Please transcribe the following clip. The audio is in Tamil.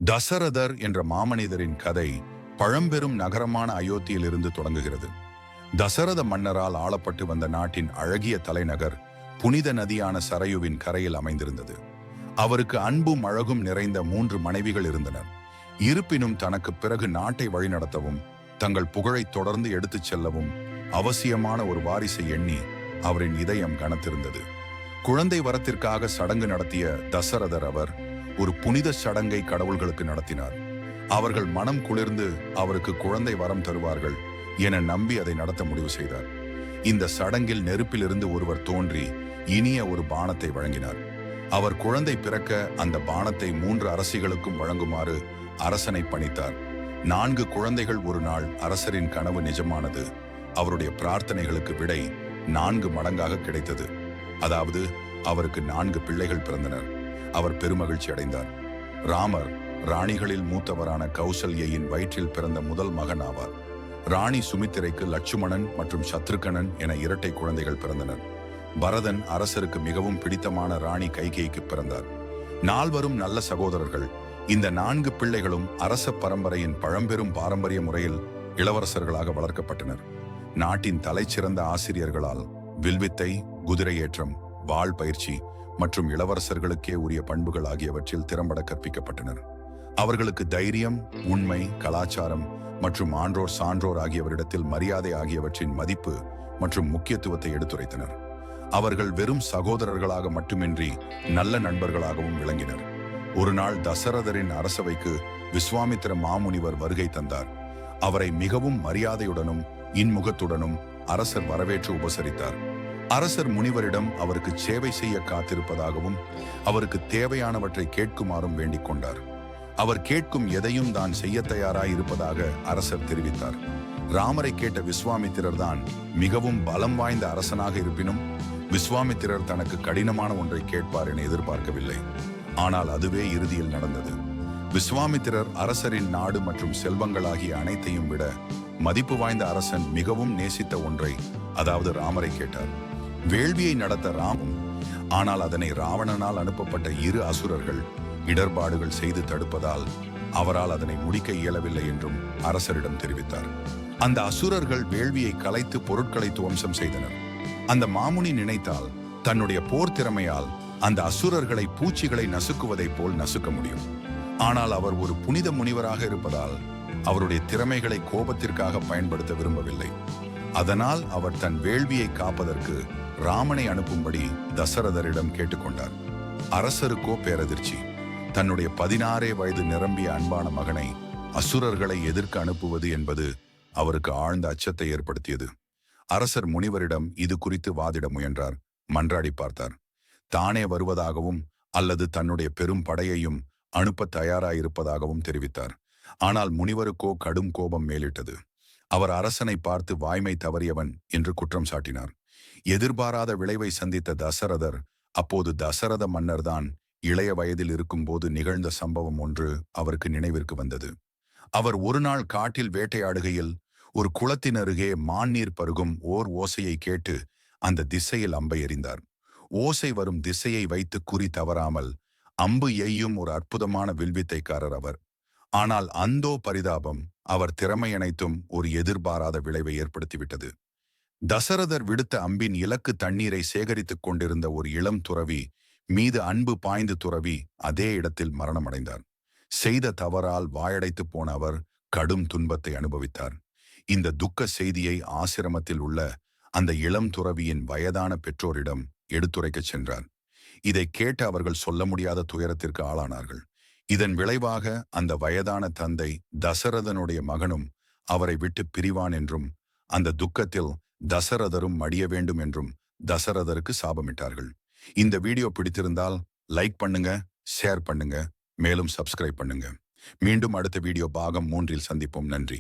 தசரதர் என்ற மாமனிதரின் கதை பழம்பெரும் நகரமான அயோத்தியிலிருந்து தொடங்குகிறது. தசரத மன்னரால் ஆளப்பட்டு வந்த நாட்டின் அழகிய தலைநகர் புனித நதியான சரையுவின் கரையில் அமைந்திருந்தது. அவருக்கு அன்பும் அழகும் நிறைந்த 3 மனைவிகள் இருந்தனர். இருப்பினும் தனக்கு பிறகு நாட்டை வழிநடத்தவும் தங்கள் புகழை தொடர்ந்து எடுத்துச் செல்லவும் அவசியமான ஒரு வாரிசை எண்ணி அவரின் இதயம் கனத்திருந்தது. குழந்தை வரத்திற்காக சடங்கு நடத்திய தசரதர் ஒரு புனித சடங்கை கடவுள்களுக்கு நடத்தினார். அவர்கள் மனம் குளிர்ந்து அவருக்கு குழந்தை வரம் தருவார்கள் என நம்பி அதை நடத்த முடிவு செய்தார். இந்த சடங்கில் நெருப்பிலிருந்து ஒருவர் தோன்றி இனிய ஒரு பானத்தை வழங்கினார். அவர் குழந்தை பிறக்க அந்த பானத்தை 3 அரசிகளுக்கும் வழங்குமாறு அரசனை பணித்தார். 4 குழந்தைகள் ஒரு நாள் அரசரின் கனவு நிஜமானது. அவருடைய பிரார்த்தனைகளுக்கு விடை 4 மடங்காக கிடைத்தது. அதாவது அவருக்கு 4 பிள்ளைகள் பிறந்தனர். அவர் பெருமகிழ்ச்சி அடைந்தார். ராமர் ராணிகளில் மூத்தவரான கௌசல்யின் வயிற்றில் பிறந்த முதல் மகன் ஆவார். ராணி சுமித்திரைக்கு லட்சுமணன் மற்றும் சத்ருகனன் என 2 குழந்தைகள் பிறந்தனர். பரதன் அரசருக்கு மிகவும் பிடித்தமான ராணி கைகேயிக்கு பிறந்தார். 4 நல்ல சகோதரர்கள். இந்த 4 பிள்ளைகளும் அரச பரம்பரையின் பழம்பெரும் பாரம்பரிய முறையில் இளவரசர்களாக வளர்க்கப்பட்டனர். நாட்டின் தலைச்சிறந்த ஆசிரியர்களால் வில்வித்தை, குதிரையேற்றம், வாள் பயிற்சி மற்றும் இளவரசர்களுக்கே உரிய பண்புகள் ஆகியவற்றில் திறம்பட கற்பிக்கப்பட்டனர். அவர்களுக்கு தைரியம், உண்மை, கலாச்சாரம் மற்றும் ஆன்றோர் சான்றோர் ஆகியவரிடத்தில் மரியாதை ஆகியவற்றின் மதிப்பு மற்றும் முக்கியத்துவத்தை எடுத்துரைத்தனர். அவர்கள் வெறும் சகோதரர்களாக மட்டுமின்றி நல்ல நண்பர்களாகவும் விளங்கினர். ஒரு நாள் தசரதரின் அரசவைக்கு விஸ்வாமித்திர மாமுனிவர் வருகை தந்தார். அவரை மிகவும் மரியாதையுடனும் இன்முகத்துடனும் அரசர் வரவேற்று உபசரித்தார். அரசர் முனிவரிடம் அவருக்கு சேவை செய்ய காத்திருப்பதாகவும் அவருக்கு தேவையானவற்றை கேட்குமாறும் வேண்டிக் கொண்டார். அவர் கேட்கும் எதையும் தான் செய்ய தயாராய் இருப்பதாக அரசர் தெரிவித்தார். ராமரை கேட்ட விஸ்வாமித்திரர் தான் மிகவும் பலம் வாய்ந்த அரசனாக இருப்பினும் விஸ்வாமித்திரர் தனக்கு கடினமான ஒன்றை கேட்பார் என எதிர்பார்க்கவில்லை. ஆனால் அதுவே இறுதியில் நடந்தது. விஸ்வாமித்திரர் அரசரின் நாடு மற்றும் செல்வங்கள் ஆகிய அனைத்தையும் விட மதிப்பு வாய்ந்த அரசன் மிகவும் நேசித்த ஒன்றை, அதாவது ராமரை கேட்டார். வேள்வியை நடத்த ராமும், ஆனால் அதனை ராவணனால் அனுப்பப்பட்ட 2 அசுரர்கள் இடர்பாடுகள் செய்து தடுப்பதால் அவரால் அதனை முடிக்க இயலவில்லை என்றும் அரசரிடம் தெரிவித்தார். அந்த அசுரர்கள் வேள்வியை கலைத்து பொருட்களை துவம்சம் செய்தனர். அந்த மாமுனி நினைத்தால் தன்னுடைய போர் திறமையால் அந்த அசுரர்களை பூச்சிகளை நசுக்குவதைப் போல் நசுக்க முடியும். ஆனால் அவர் ஒரு புனித முனிவராக இருப்பதால் அவருடைய திறமைகளை கோபத்திற்காக பயன்படுத்த விரும்பவில்லை. அதனால் அவர் தன் வேள்வியை காப்பதற்கு ராமனை அனுப்பும்படி தசரதரிடம் கேட்டுக்கொண்டார். அரசருக்கோ பேரதிர்ச்சி. தன்னுடைய 16 வயது நிரம்பிய அன்பான மகனை அசுரர்களை எதிர்க்க அனுப்புவது என்பது அவருக்கு ஆழ்ந்த அச்சத்தை ஏற்படுத்தியது. அரசர் முனிவரிடம் இது குறித்து வாதிட முயன்றார். மன்றாடி பார்த்தார். தானே வருவதாகவும் அல்லது தன்னுடைய பெரும் படையையும் அனுப்ப தயாராயிருப்பதாகவும் தெரிவித்தார். ஆனால் முனிவருக்கோ கடும் கோபம் மேலிட்டது. அவர் அரசனை பார்த்து வாய்மை தவறியவன் என்று குற்றம் சாட்டினார். எதிர்பாராத விளைவை சந்தித்த தசரதர் அப்போது தசரத மன்னர்தான் இளைய வயதில் இருக்கும்போது நிகழ்ந்த சம்பவம் ஒன்று அவருக்கு நினைவிற்கு வந்தது. அவர் ஒரு நாள் காட்டில் வேட்டையாடுகையில் ஒரு குளத்தின் அருகே மான் பருகும் ஓர் ஓசையை கேட்டு அந்த திசையில் அம்பை எறிந்தார். ஓசை வரும் திசையை வைத்து குறி தவறாமல் அம்பு எய்யும் ஒரு அற்புதமான வில்வித்தைக்காரர் அவர். ஆனால் அந்தோ பரிதாபம், அவர் திறமை அனைத்தும் ஒரு எதிர்பாராத விளைவை ஏற்படுத்திவிட்டது. தசரதர் விடுத்த அம்பின் இலக்கு தண்ணீரை சேகரித்துக் கொண்டிருந்த ஒரு இளம் துறவி மீது அன்பு பாய்ந்து துறவி அதே இடத்தில் மரணமடைந்தார். செய்த தவறால் வாயடைத்து போன அவர் கடும் துன்பத்தை அனுபவித்தார். இந்த துக்க செய்தியை ஆசிரமத்தில் உள்ள அந்த இளம் துறவியின் வயதான பெற்றோரிடம் எடுத்துரைக்கச் சென்றார். இதை கேட்டு அவர்கள் சொல்ல முடியாத துயரத்திற்கு ஆளானார்கள். இதன் விளைவாக அந்த வயதான தந்தை தசரதனுடைய மகனும் அவரை விட்டு பிரிவான் என்றும் அந்த துக்கத்தில் தசரதரும் மடிய வேண்டும் என்றும் தசரதருக்கு சாபமிட்டார்கள். இந்த வீடியோ பிடித்திருந்தால் லைக் பண்ணுங்க, ஷேர் பண்ணுங்க, மேலும் சப்ஸ்கிரைப் பண்ணுங்க. மீண்டும் அடுத்த வீடியோ பாகம் 3 சந்திப்போம். நன்றி.